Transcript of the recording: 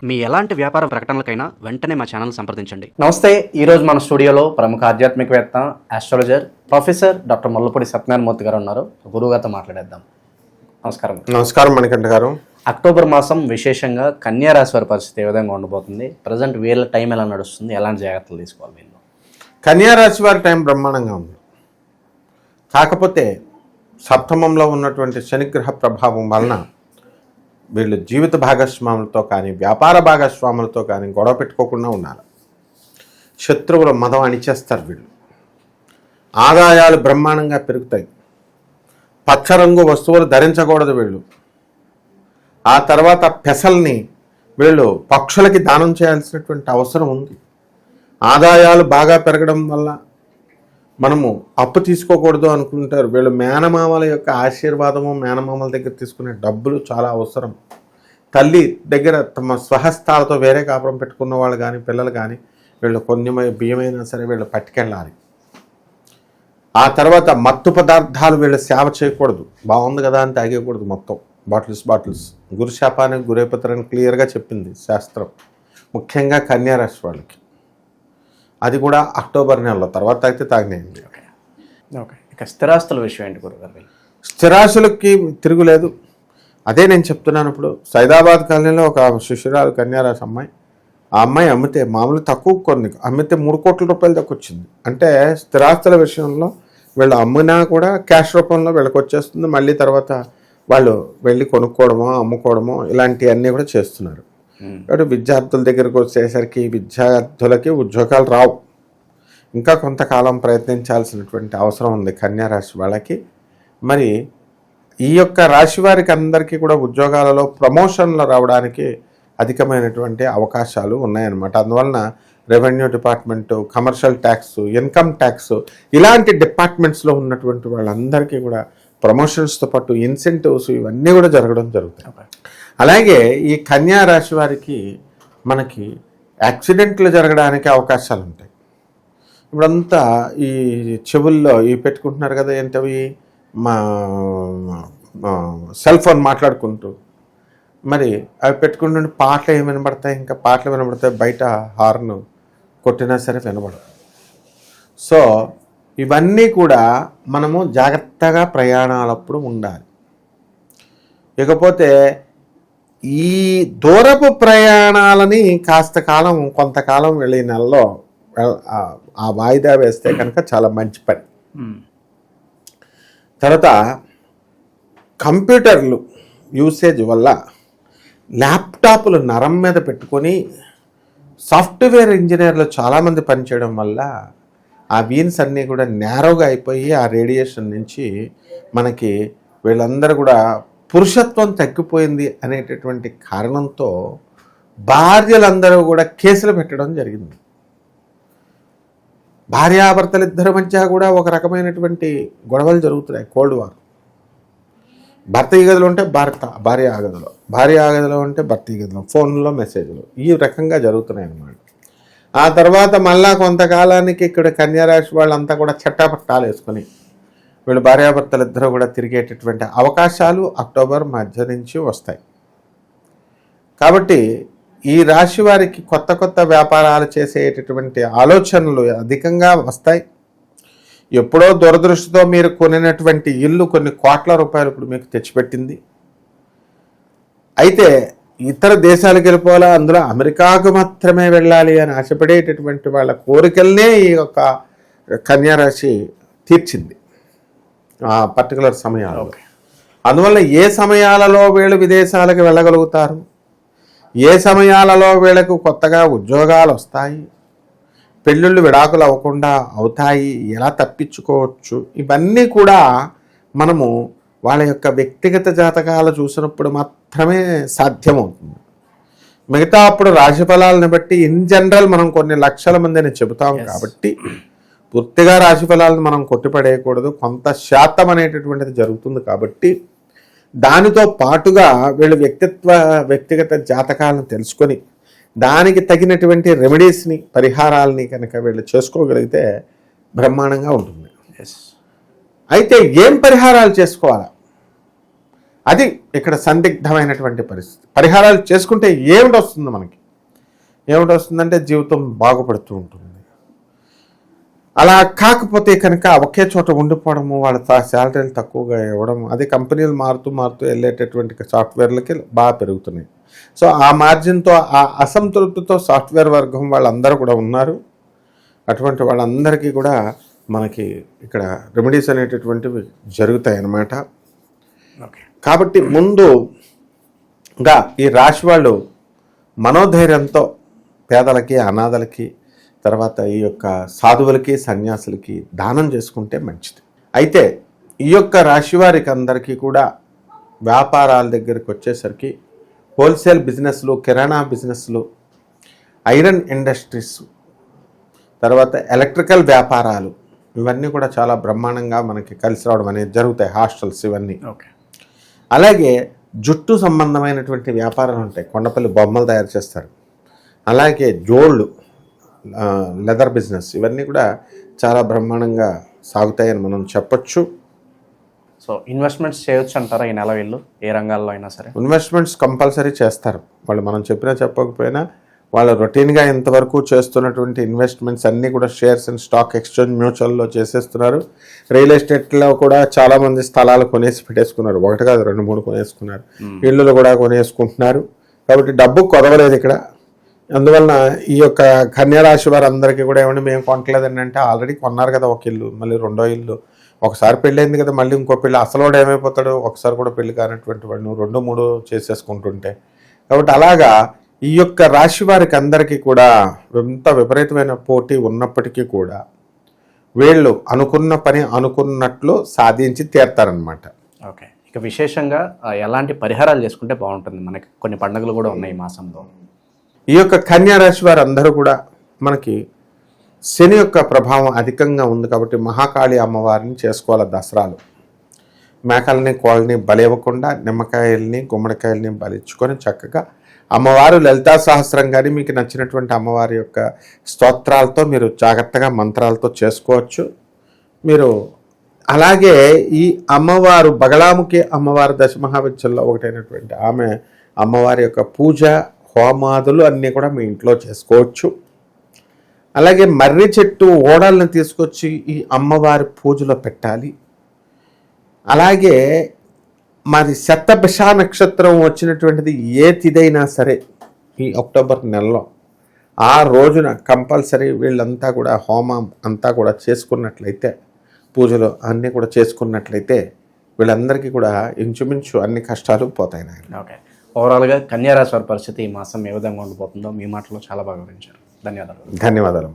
మీ ఎలాంటి వ్యాపార ప్రకటనలకైనా వెంటనే మా ఛానల్ సంప్రదించండి. నమస్తే. ఈరోజు మన స్టూడియోలో ప్రముఖ ఆధ్యాత్మికవేత్త, ఆస్ట్రాలజర్ ప్రొఫెసర్ డాక్టర్ మల్లుపూడి సత్యనారాయణమూర్తి గారు ఉన్నారు. గురువుగారితో మాట్లాడేద్దాం. నమస్కారం. నమస్కారం మణికంఠ గారు. అక్టోబర్ మాసం విశేషంగా కన్యా రాశి వారి పరిస్థితి ఏ విధంగా ఉండబోతుంది? ప్రజెంట్ వీళ్ళ టైం ఎలా నడుస్తుంది? ఎలాంటి జాగ్రత్తలు తీసుకోవాలి వీళ్ళు? కన్యా రాశి వారి టైం బ్రహ్మాండంగా ఉంది. కాకపోతే సప్తమంలో ఉన్నటువంటి శనిగ్రహ ప్రభావం వలన వీళ్ళు జీవిత భాగస్వాములతో కానీ వ్యాపార భాగస్వాములతో కానీ గొడవ పెట్టుకోకుండా ఉండాలి. శత్రువుల మదం అణిచేస్తారు వీళ్ళు. ఆదాయాలు బ్రహ్మాండంగా పెరుగుతాయి. పచ్చ రంగు వస్తువులు ధరించకూడదు వీళ్ళు. ఆ తర్వాత పెసల్ని వీళ్ళు పక్షులకి దానం చేయాల్సినటువంటి అవసరం ఉంది. ఆదాయాలు బాగా పెరగడం వల్ల మనము అప్పు తీసుకోకూడదు అనుకుంటారు వీళ్ళు. మేనమామల యొక్క ఆశీర్వాదము, మేనమామల దగ్గర తీసుకునే డబ్బులు చాలా అవసరం. తల్లి దగ్గర తమ స్వహస్తాలతో వేరే కాపురం పెట్టుకున్న వాళ్ళు కానీ పిల్లలు కానీ వీళ్ళు కొన్ని బియ్యమైనా సరే వీళ్ళు పట్టుకెళ్ళాలి. ఆ తర్వాత మత్తు పదార్థాలు వీళ్ళు సేవ చేయకూడదు. బాగుంది కదా అని తాగేయకూడదు మొత్తం బాటిల్స్. గురుశాపానికి గురైపోతారని క్లియర్గా చెప్పింది శాస్త్రం, ముఖ్యంగా కన్యా రాశి వాళ్ళకి. అది కూడా అక్టోబర్ నెలలో తర్వాత అయితే తాగినాయండి. ఓకే. ఇక స్థిరాస్తుల విషయం ఏంటి గురుగారు? స్థిరాస్తులకి తిరుగులేదు. అదే నేను చెప్తున్నాను. ఇప్పుడు సైదాబాద్ కాలనీలో ఒక శిష్యురాలు కన్యారాశి అమ్మాయి, ఆ అమ్మాయి అమ్మితే మామూలు తక్కువ కొన్ని అమ్మితే 3 కోట్ల రూపాయలు దాకా వచ్చింది. అంటే స్థిరాస్తుల విషయంలో వీళ్ళు అమ్మినా కూడా క్యాష్ రూపంలో వీళ్ళకి వచ్చేస్తుంది. మళ్ళీ తర్వాత వాళ్ళు వెళ్ళి కొనుక్కోవడమో అమ్ముకోవడమో ఇలాంటివన్నీ కూడా చేస్తున్నారు. కాబట్టి విద్యార్థుల దగ్గరకు వచ్చేసరికి విద్యార్థులకి ఉద్యోగాలు రావు. ఇంకా కొంతకాలం ప్రయత్నించాల్సినటువంటి అవసరం ఉంది కన్యా రాశి వాళ్ళకి. మరి ఈ యొక్క రాశి వారికి అందరికీ కూడా ఉద్యోగాలలో ప్రమోషన్లు రావడానికి అధికమైనటువంటి అవకాశాలు ఉన్నాయన్నమాట. అందువలన revenue department, commercial tax, income tax ఇలాంటి డిపార్ట్మెంట్స్లో ఉన్నటువంటి వాళ్ళందరికీ కూడా ప్రమోషన్స్తో పాటు ఇన్సెంటివ్స్ ఇవన్నీ కూడా జరుగుతాయి. అలాగే ఈ కన్యా రాశి వారికి మనకి యాక్సిడెంట్లు జరగడానికి అవకాశాలు ఉంటాయి. ఇప్పుడంతా ఈ చెవుల్లో ఈ పెట్టుకుంటున్నారు కదా, ఏంటవి మా సెల్ ఫోన్ మాట్లాడుకుంటూ, మరి అవి పెట్టుకుంటుంటే పాటలు ఏమి వినబడతాయి, ఇంకా పాటలు వినబడతాయి, బయట హార్న్ కొట్టినా సరే వినబడదు. సో ఇవన్నీ కూడా మనము జాగ్రత్తగా ప్రయాణాలప్పుడు ఉండాలి. ఇకపోతే ఈ దూరపు ప్రయాణాలని కొంతకాలం వెళ్ళే నెలలో ఆ వాయిదా వేస్తే కనుక చాలా మంచి పని. తర్వాత కంప్యూటర్లు యూసేజ్ వల్ల ల్యాప్టాప్లు నరం మీద పెట్టుకొని సాఫ్ట్వేర్ ఇంజనీర్లు చాలామంది పనిచేయడం వల్ల ఆ వీన్స్ అన్నీ కూడా నేరోగా అయిపోయి ఆ రేడియేషన్ నుంచి మనకి వీళ్ళందరూ కూడా పురుషత్వం తగ్గిపోయింది అనేటటువంటి కారణంతో భార్యలందరూ కూడా కేసులు పెట్టడం జరిగింది. భార్యాభర్తలు ఇద్దరి మధ్య కూడా ఒక రకమైనటువంటి గొడవలు జరుగుతున్నాయి. Cold war. భర్త ఈ గదిలో ఉంటే భార్య ఆ గదిలో, భార్య ఆ గదిలో ఉంటే భర్త ఈ గదిలో, ఫోన్లో మెసేజ్లు ఈ రకంగా జరుగుతున్నాయి అన్నమాట. ఆ తర్వాత మళ్ళా కొంతకాలానికి ఇక్కడ కన్యారాశి వాళ్ళంతా కూడా చట్టాపట్టాలు వేసుకొని వీళ్ళు భార్యాభర్తలు ఇద్దరు కూడా తిరిగేటటువంటి అవకాశాలు అక్టోబర్ మధ్య నుంచి వస్తాయి. కాబట్టి ఈ రాశి వారికి కొత్త వ్యాపారాలు చేసేటటువంటి ఆలోచనలు అధికంగా వస్తాయి. ఎప్పుడో దురదృష్టితో మీరు కొనినటువంటి ఇల్లు కొన్ని కోట్ల రూపాయలు ఇప్పుడు మీకు తెచ్చిపెట్టింది. అయితే ఇతర దేశాలకు వెళ్ళిపోవాలా, అందులో అమెరికాకు మాత్రమే వెళ్ళాలి అని ఆశపడేటటువంటి వాళ్ళ కోరికలనే ఈ యొక్క కన్యారాశి తీర్చింది ఆ పర్టికులర్ సమయాల్లో. అందువల్ల ఏ సమయాలలో వీళ్ళు విదేశాలకు వెళ్ళగలుగుతారు, ఏ సమయాలలో వీళ్ళకు కొత్తగా ఉద్యోగాలు వస్తాయి, పెళ్ళిళ్ళు విడాకులు అవ్వకుండా అవుతాయి, ఎలా తప్పించుకోవచ్చు, ఇవన్నీ కూడా మనము వాళ్ళ యొక్క వ్యక్తిగత జాతకాలు చూసినప్పుడు మాత్రమే సాధ్యమవుతుంది. మిగతా అప్పుడు రాశి ఫలాలను బట్టి ఇన్ జనరల్ మనం కొన్ని లక్షల మందిని చెబుతాం కాబట్టి పూర్తిగా రాశి ఫలాలను మనం కొట్టిపడేయకూడదు. కొంత శాతం అనేటటువంటిది జరుగుతుంది కాబట్టి దానితో పాటుగా వీళ్ళు వ్యక్తిగత జాతకాలను తెలుసుకొని దానికి తగినటువంటి రెమెడీస్ని, పరిహారాలని కనుక వీళ్ళు చేసుకోగలిగితే బ్రహ్మాండంగా ఉంటుంది. అయితే ఏం పరిహారాలు చేసుకోవాలా అది ఇక్కడ సందిగ్ధమైనటువంటి పరిస్థితి. పరిహారాలు చేసుకుంటే ఏమిటి వస్తుంది మనకి? ఏమిటి వస్తుందంటే జీవితం బాగుపడుతూ ఉంటుంది. అలా కాకపోతే కనుక ఒకే చోట ఉండిపోవడము, వాళ్ళ శాలరీలు తక్కువగా ఇవ్వడం, అది కంపెనీలు మారుతూ వెళ్ళేటటువంటి సాఫ్ట్వేర్లకి బాగా పెరుగుతున్నాయి. సో ఆ మార్జిన్తో, ఆ అసంతృప్తితో సాఫ్ట్వేర్ వర్గం వాళ్ళందరూ కూడా ఉన్నారు. అటువంటి వాళ్ళందరికీ కూడా మనకి ఇక్కడ రెమెడీస్ అనేటటువంటివి జరుగుతాయి అన్నమాట. ఓకే. కాబట్టి ముందుగా ఈ రాశి వాళ్ళు మనోధైర్యంతో పేదలకి, అనాథలకి, తర్వాత ఈ యొక్క సాధువులకి, సన్యాసులకి దానం చేసుకుంటే మంచిది. అయితే ఈ యొక్క రాశి వారికి అందరికీ కూడా వ్యాపారాల దగ్గరికి వచ్చేసరికి హోల్సేల్ బిజినెస్లు, కిరాణా బిజినెస్లు, ఐరన్ ఇండస్ట్రీస్, తర్వాత ఎలక్ట్రికల్ వ్యాపారాలు, ఇవన్నీ కూడా చాలా బ్రహ్మాండంగా మనకి కలిసి రావడం అనేది జరుగుతాయి. హాస్టల్స్ ఇవన్నీ. ఓకే. అలాగే జుట్టు సంబంధమైనటువంటి వ్యాపారాలు ఉంటాయి. కొండపల్లి బొమ్మలు తయారు చేస్తారు. అలాగే జోళ్ళు, లెదర్ బిజినెస్, ఇవన్నీ కూడా చాలా బ్రహ్మాండంగా సాగుతాయని మనం చెప్పొచ్చు. సో ఇన్వెస్ట్మెంట్స్ చేయొచ్చు అంటారా ఈ నెల వీళ్ళు ఏ రంగాల్లో అయినా సరే? ఇన్వెస్ట్మెంట్స్ కంపల్సరీ చేస్తారు వాళ్ళు. మనం చెప్పినా చెప్పకపోయినా వాళ్ళు రొటీన్గా ఇంతవరకు చేస్తున్నటువంటి ఇన్వెస్ట్మెంట్స్ అన్నీ కూడా షేర్స్ అండ్ స్టాక్ ఎక్స్చేంజ్, మ్యూచువల్లో చేసేస్తున్నారు. రియల్ ఎస్టేట్లో కూడా చాలామంది స్థలాలు కొనేసి పెట్టేసుకున్నారు. 1 కాదు 2, 3 కొనేసుకున్నారు. ఇళ్ళు కూడా కొనేసుకుంటున్నారు. కాబట్టి డబ్బు కొరవలేదు ఇక్కడ. అందువలన ఈ యొక్క కన్యారాశి వారందరికీ కూడా ఏమంటే మేము కొనట్లేదని అంటే ఆల్రెడీ కొన్నారు కదా ఒక ఇల్లు, మళ్ళీ రెండో ఇల్లు, ఒకసారి పెళ్ళైంది కదా మళ్ళీ ఇంకో పెళ్ళి. అసలు వాడు ఏమైపోతాడు? ఒకసారి కూడా పెళ్లి కానటువంటి వాడు 2, 3 చేసేసుకుంటుంటే. కాబట్టి అలాగా ఈ యొక్క రాశి వారికి అందరికీ కూడా ఎంత విపరీతమైన పోటీ ఉన్నప్పటికీ కూడా వీళ్ళు అనుకున్న పని అనుకున్నట్లు సాధించి తీరుతారనమాట. ఓకే. ఇక విశేషంగా ఎలాంటి పరిహారాలు చేసుకుంటే బాగుంటుంది? మనకి కొన్ని పండుగలు కూడా ఉన్నాయి ఈ మాసంలో. ఈ యొక్క కన్యా రాశి వారు అందరూ కూడా మనకి శని యొక్క ప్రభావం అధికంగా ఉంది కాబట్టి మహాకాళి అమ్మవారిని చేసుకోవాలి. దసరాలు మేకల్ని, కోళ్ళని బలివ్వకుండా నిమ్మకాయల్ని, గుమ్మడికాయల్ని బలిచ్చుకొని చక్కగా అమ్మవారు లలితా సహస్రం కానీ మీకు నచ్చినటువంటి అమ్మవారి యొక్క స్తోత్రాలతో మీరు జాగ్రత్తగా మంత్రాలతో చేసుకోవచ్చు. మీరు అలాగే ఈ అమ్మవారు బగలాముఖి అమ్మవారి దశమహావిద్యల్లో ఒకటైనటువంటి ఆమె అమ్మవారి యొక్క పూజ, హోమాదులు అన్నీ కూడా మీ ఇంట్లో చేసుకోవచ్చు. అలాగే మర్రి చెట్టు ఓడల్ని తీసుకొచ్చి ఈ అమ్మవారి పూజలో పెట్టాలి. అలాగే మరి శతభిష నక్షత్రం వచ్చినటువంటిది ఏ తిథైనా సరే ఈ అక్టోబర్ నెలలో ఆ రోజున కంపల్సరీ వీళ్ళంతా కూడా హోమం అంతా కూడా చేసుకున్నట్లయితే, పూజలు అన్నీ కూడా చేసుకున్నట్లయితే వీళ్ళందరికీ కూడా ఇంచుమించు అన్ని కష్టాలు పోతాయి. ఓకే. ఓవరాల్గా కన్యారాశి వారి పరిస్థితి ఈ మాసం ఏ విధంగా ఉండిపోతుందో మీ మాటలో చాలా బాగా వివరించారు. ధన్యవాదాలు. ధన్యవాదాలు.